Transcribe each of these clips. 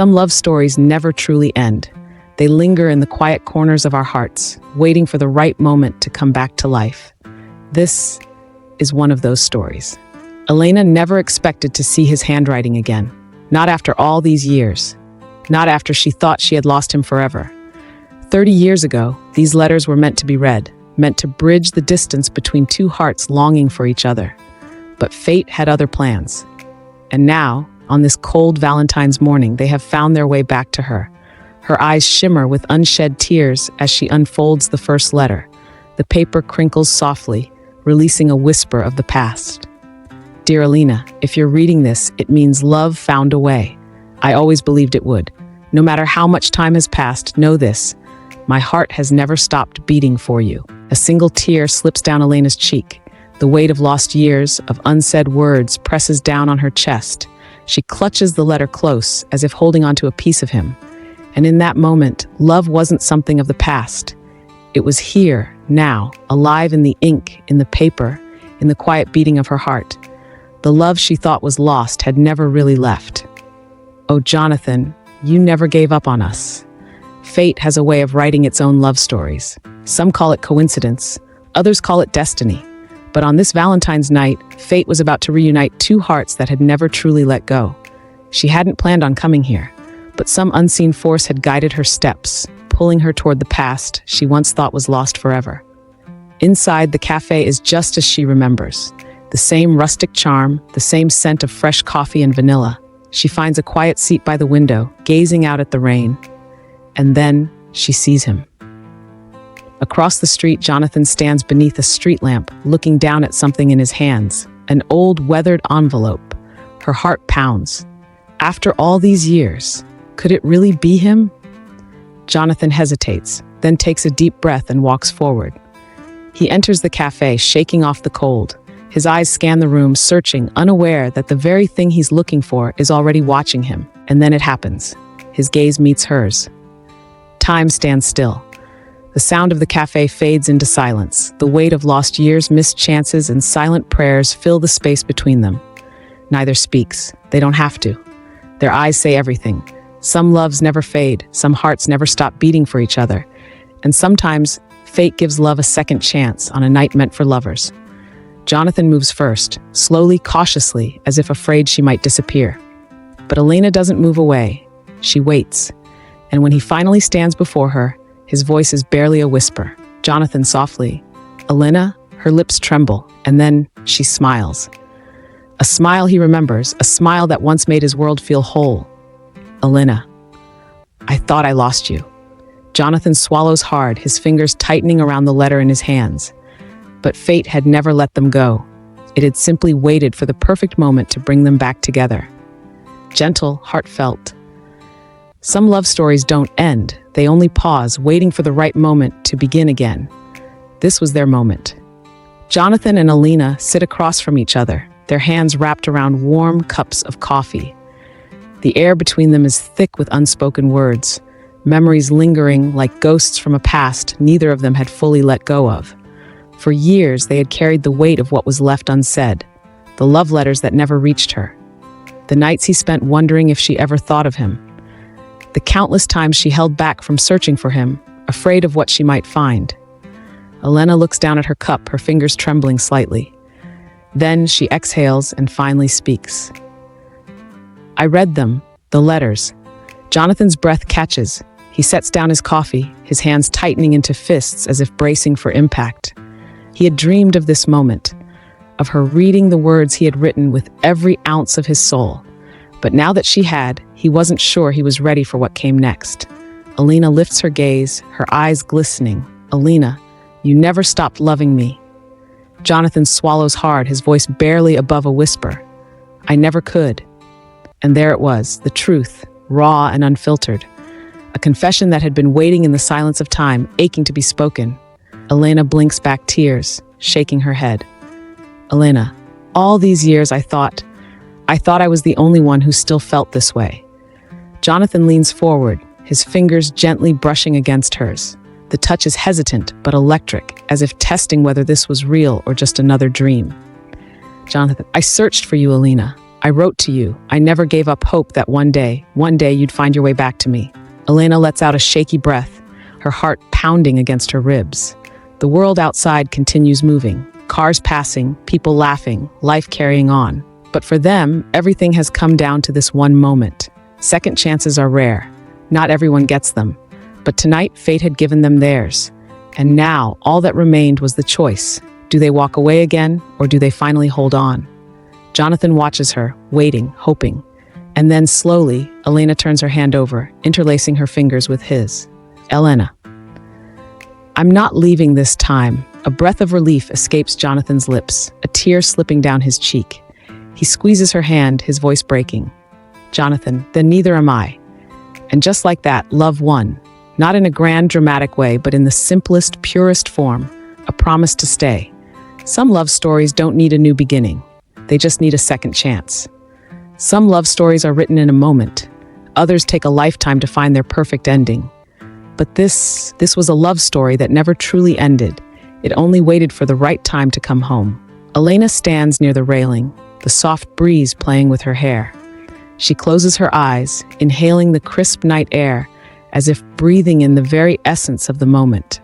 Some love stories never truly end. They linger in the quiet corners of our hearts, waiting for the right moment to come back to life. This is one of those stories. Elena never expected to see his handwriting again. Not after all these years. Not after she thought she had lost him forever. 30 years ago, these letters were meant to be read, meant to bridge the distance between two hearts longing for each other. But fate had other plans. And now, on this cold Valentine's morning, they have found their way back to her. Her eyes shimmer with unshed tears as she unfolds the first letter. The paper crinkles softly, releasing a whisper of the past. Dear Elena, if you're reading this, it means love found a way. I always believed it would. No matter how much time has passed, know this. My heart has never stopped beating for you. A single tear slips down Elena's cheek. The weight of lost years, of unsaid words, presses down on her chest. She clutches the letter close, as if holding onto a piece of him. And in that moment, love wasn't something of the past. It was here, now, alive in the ink, in the paper, in the quiet beating of her heart. The love she thought was lost had never really left. Oh, Jonathan, you never gave up on us. Fate has a way of writing its own love stories. Some call it coincidence, others call it destiny. But on this Valentine's night, fate was about to reunite two hearts that had never truly let go. She hadn't planned on coming here, but some unseen force had guided her steps, pulling her toward the past she once thought was lost forever. Inside, the cafe is just as she remembers. The same rustic charm, the same scent of fresh coffee and vanilla. She finds a quiet seat by the window, gazing out at the rain. And then she sees him. Across the street, Jonathan stands beneath a street lamp, looking down at something in his hands, an old, weathered envelope. Her heart pounds. After all these years, could it really be him? Jonathan hesitates, then takes a deep breath and walks forward. He enters the cafe, shaking off the cold. His eyes scan the room, searching, unaware that the very thing he's looking for is already watching him. And then it happens. His gaze meets hers. Time stands still. The sound of the cafe fades into silence. The weight of lost years, missed chances, and silent prayers fill the space between them. Neither speaks. They don't have to. Their eyes say everything. Some loves never fade. Some hearts never stop beating for each other. And sometimes, fate gives love a second chance on a night meant for lovers. Jonathan moves first, slowly, cautiously, as if afraid she might disappear. But Elena doesn't move away. She waits. And when he finally stands before her, his voice is barely a whisper. Jonathan softly. Elena, her lips tremble, and then she smiles. A smile he remembers, a smile that once made his world feel whole. Elena, I thought I lost you. Jonathan swallows hard, his fingers tightening around the letter in his hands. But fate had never let them go. It had simply waited for the perfect moment to bring them back together. Gentle, heartfelt. Some love stories don't end. They only pause, waiting for the right moment to begin again. This was their moment. Jonathan and Elena sit across from each other, their hands wrapped around warm cups of coffee. The air between them is thick with unspoken words, memories lingering like ghosts from a past neither of them had fully let go of. For years, they had carried the weight of what was left unsaid, the love letters that never reached her, the nights he spent wondering if she ever thought of him, the countless times she held back from searching for him, afraid of what she might find. Elena looks down at her cup, her fingers trembling slightly. Then she exhales and finally speaks. I read them, the letters. Jonathan's breath catches. He sets down his coffee, his hands tightening into fists as if bracing for impact. He had dreamed of this moment, of her reading the words he had written with every ounce of his soul. But now that she had, he wasn't sure he was ready for what came next. Elena lifts her gaze, her eyes glistening. Elena, you never stopped loving me. Jonathan swallows hard, his voice barely above a whisper. I never could. And there it was, the truth, raw and unfiltered. A confession that had been waiting in the silence of time, aching to be spoken. Elena blinks back tears, shaking her head. Elena, all these years I thought I was the only one who still felt this way. Jonathan leans forward, his fingers gently brushing against hers. The touch is hesitant but electric, as if testing whether this was real or just another dream. Jonathan, I searched for you, Elena. I wrote to you. I never gave up hope that one day you'd find your way back to me. Elena lets out a shaky breath, her heart pounding against her ribs. The world outside continues moving. Cars passing, people laughing, life carrying on. But for them, everything has come down to this one moment. Second chances are rare. Not everyone gets them. But tonight, fate had given them theirs. And now, all that remained was the choice. Do they walk away again, or do they finally hold on? Jonathan watches her, waiting, hoping. And then slowly, Elena turns her hand over, interlacing her fingers with his. Elena. I'm not leaving this time. A breath of relief escapes Jonathan's lips, a tear slipping down his cheek. He squeezes her hand, his voice breaking. Jonathan, then neither am I. And just like that, love won. Not in a grand, dramatic way, but in the simplest, purest form, a promise to stay. Some love stories don't need a new beginning. They just need a second chance. Some love stories are written in a moment. Others take a lifetime to find their perfect ending. But this was a love story that never truly ended. It only waited for the right time to come home. Elena stands near the railing, the soft breeze playing with her hair. She closes her eyes, inhaling the crisp night air, as if breathing in the very essence of the moment.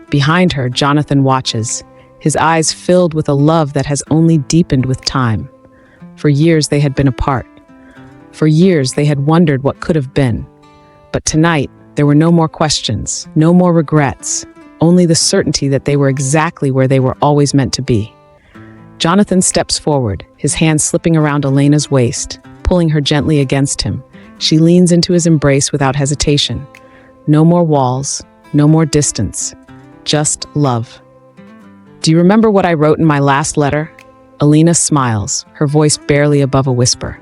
Behind her, Jonathan watches, his eyes filled with a love that has only deepened with time. For years they had been apart. For years they had wondered what could have been. But tonight, there were no more questions, no more regrets, only the certainty that they were exactly where they were always meant to be. Jonathan steps forward, his hand slipping around Elena's waist, pulling her gently against him. She leans into his embrace without hesitation. No more walls, no more distance, just love. Do you remember what I wrote in my last letter? Elena smiles, her voice barely above a whisper.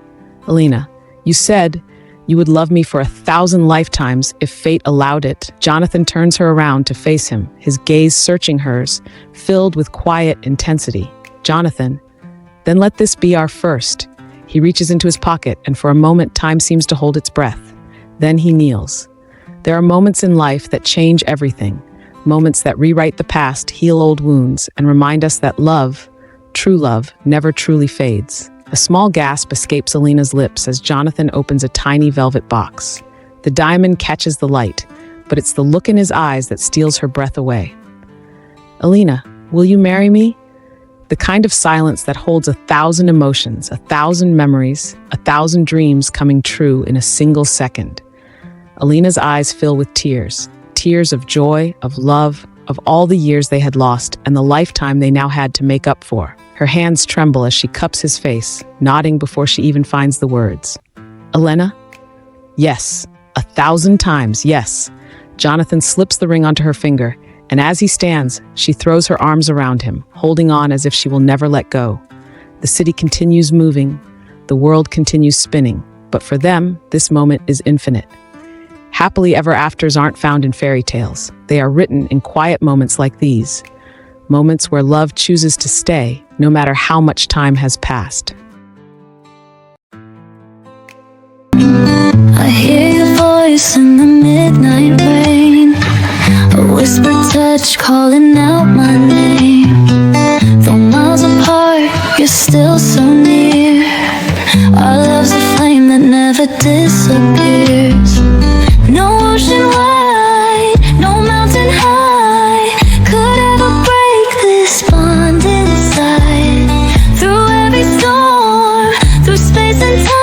Elena, you said you would love me for 1,000 lifetimes if fate allowed it. Jonathan turns her around to face him, his gaze searching hers, filled with quiet intensity. Jonathan, then let this be our first. He reaches into his pocket, and for a moment, time seems to hold its breath. Then he kneels. There are moments in life that change everything, moments that rewrite the past, heal old wounds, and remind us that love, true love, never truly fades. A small gasp escapes Elena's lips as Jonathan opens a tiny velvet box. The diamond catches the light, but it's the look in his eyes that steals her breath away. Elena, will you marry me? The kind of silence that holds 1,000 emotions, 1,000 memories, 1,000 dreams coming true in a single second. Elena's eyes fill with tears, tears of joy, of love, of all the years they had lost and the lifetime they now had to make up for. Her hands tremble as she cups his face, nodding before she even finds the words. Elena? Yes, 1,000 times, yes. Jonathan slips the ring onto her finger, and as he stands, she throws her arms around him, holding on as if she will never let go. The city continues moving, the world continues spinning, but for them, this moment is infinite. Happily ever afters aren't found in fairy tales. They are written in quiet moments like these, moments where love chooses to stay, no matter how much time has passed. I hear your voice in the midnight rain, a whispered touch calling out my name. Though miles apart, you're still so near. Our love's a flame that never disappears. No ocean wide, no mountain high could ever break this bond inside. Through every storm, through space and time,